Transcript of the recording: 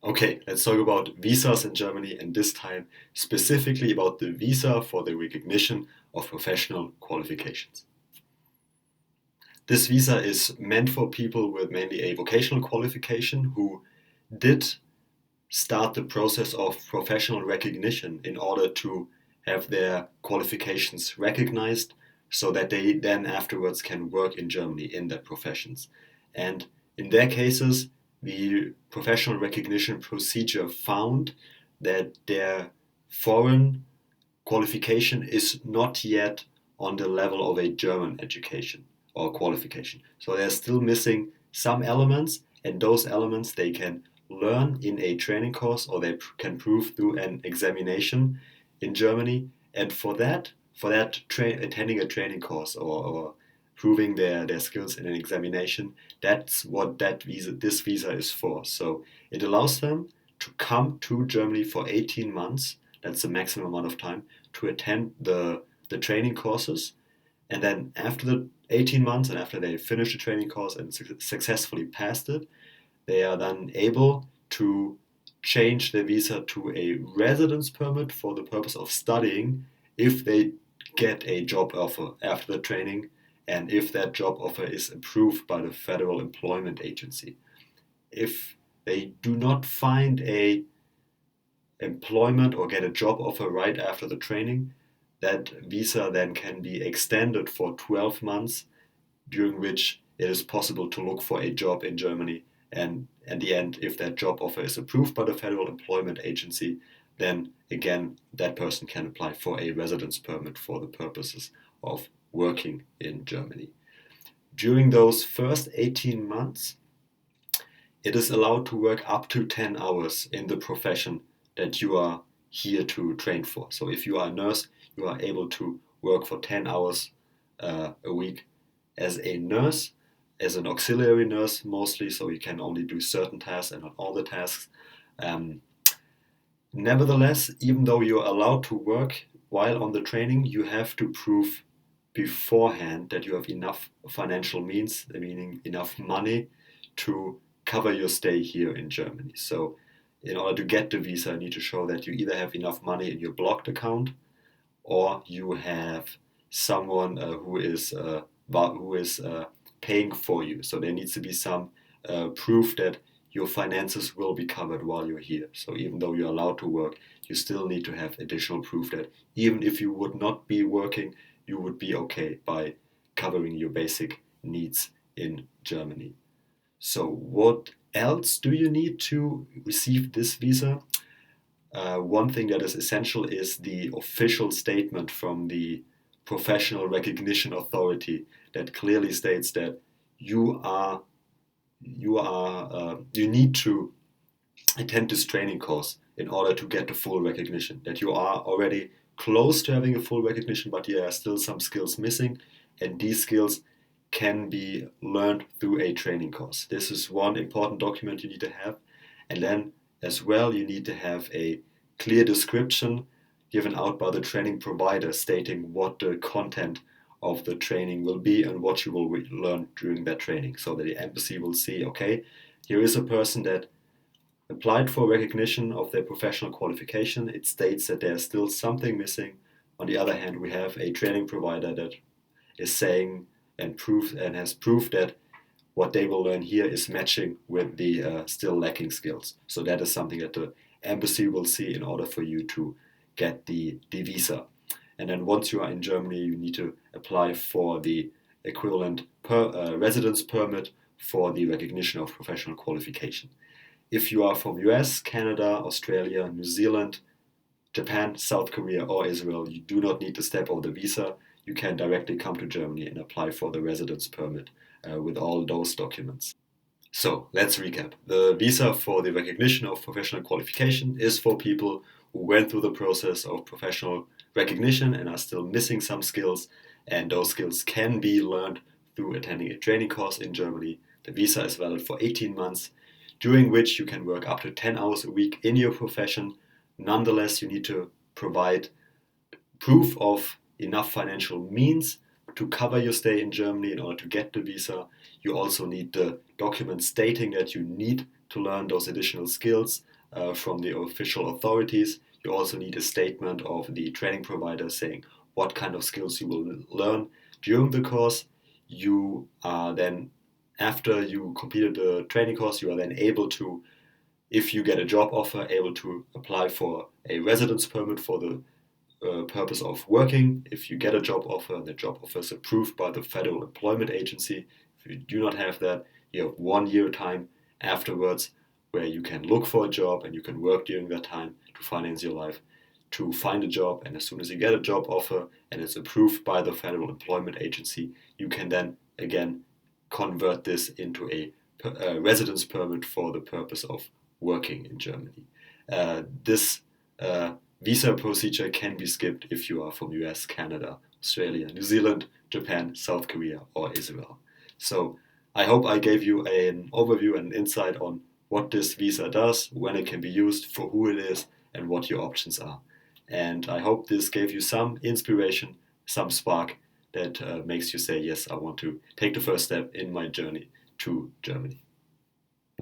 Okay, let's talk about visas in Germany and this time specifically about the visa for the recognition of professional qualifications. This visa is meant for people with mainly a vocational qualification who did start the process of professional recognition in order to have their qualifications recognized so that they then afterwards can work in Germany in their professions. And in their cases, the professional recognition procedure found that their foreign qualification is not yet on the level of a German education or qualification. So they're still missing some elements, and those elements they can learn in a training course or they can prove through an examination in Germany. And attending a training course or proving their skills in an examination, that's what this visa is for. So it allows them to come to Germany for 18 months. That's the maximum amount of time to attend the training courses. And then after the 18 months and after they finish the training course and successfully passed it, they are then able to change their visa to a residence permit for the purpose of studying if they get a job offer after the training and if that job offer is approved by the Federal Employment Agency. If they do not find a employment or get a job offer right after the training, that visa then can be extended for 12 months, during which it is possible to look for a job in Germany. And at the end, if that job offer is approved by the Federal Employment Agency, then again, that person can apply for a residence permit for the purposes of working in Germany. During those first 18 months, it is allowed to work up to 10 hours in the profession that you are here to train for. So if you are a nurse, you are able to work for 10 hours a week as a nurse, as an auxiliary nurse mostly, so you can only do certain tasks and not all the tasks. Um, Nevertheless, even though you're allowed to work while on the training, you have to prove beforehand that you have enough financial means, meaning enough money to cover your stay here in Germany. So, in order to get the visa, you need to show that you either have enough money in your blocked account or you have someone who is paying for you. So there needs to be some proof that your finances will be covered while you're here. So even though you're allowed to work, you still need to have additional proof that even if you would not be working, you would be okay by covering your basic needs in Germany. So what else do you need to receive this visa? One thing that is essential is the official statement from the Professional Recognition Authority that clearly states that you are you need to attend this training course in order to get the full recognition. That you are already close to having a full recognition, but there are still some skills missing, and these skills can be learned through a training course. This is one important document you need to have, and then as well you need to have a clear description given out by the training provider stating what the content of the training will be and what you will learn during that training, so that the embassy will see, okay, here is a person that applied for recognition of their professional qualification. It states that there's still something missing. On the other hand, we have a training provider that is saying and has proved that what they will learn here is matching with the still lacking skills. So that is something that the embassy will see in order for you to get the visa. And then once you are in Germany, you need to apply for the equivalent residence permit for the recognition of professional qualification. If you are from US, Canada, Australia, New Zealand, Japan, South Korea, or Israel, you do not need to step over the visa. You can directly come to Germany and apply for the residence permit with all those documents. So let's recap. The visa for the recognition of professional qualification is for people who went through the process of professional recognition and are still missing some skills, and those skills can be learned through attending a training course in Germany. The visa is valid for 18 months, during which you can work up to 10 hours a week in your profession. Nonetheless, you need to provide proof of enough financial means to cover your stay in Germany in order to get the visa. You also need the document stating that you need to learn those additional skills from the official authorities. You also need a statement of the training provider saying what kind of skills you will learn during the course. You are then, after you completed the training course, you are then able to, if you get a job offer, able to apply for a residence permit for the purpose of working. If you get a job offer and the job offer is approved by the Federal Employment Agency, if you do not have that, you have 1 year time afterwards where you can look for a job and you can work during that time to finance your life, to find a job. And as soon as you get a job offer and it's approved by the Federal Employment Agency, you can then again convert this into a residence permit for the purpose of working in Germany. This visa procedure can be skipped if you are from US, Canada, Australia, New Zealand, Japan, South Korea, or Israel. So I hope I gave you an overview and insight on what this visa does, when it can be used, for who it is, and what your options are. And I hope this gave you some inspiration, some spark that makes you say, yes, I want to take the first step in my journey to Germany.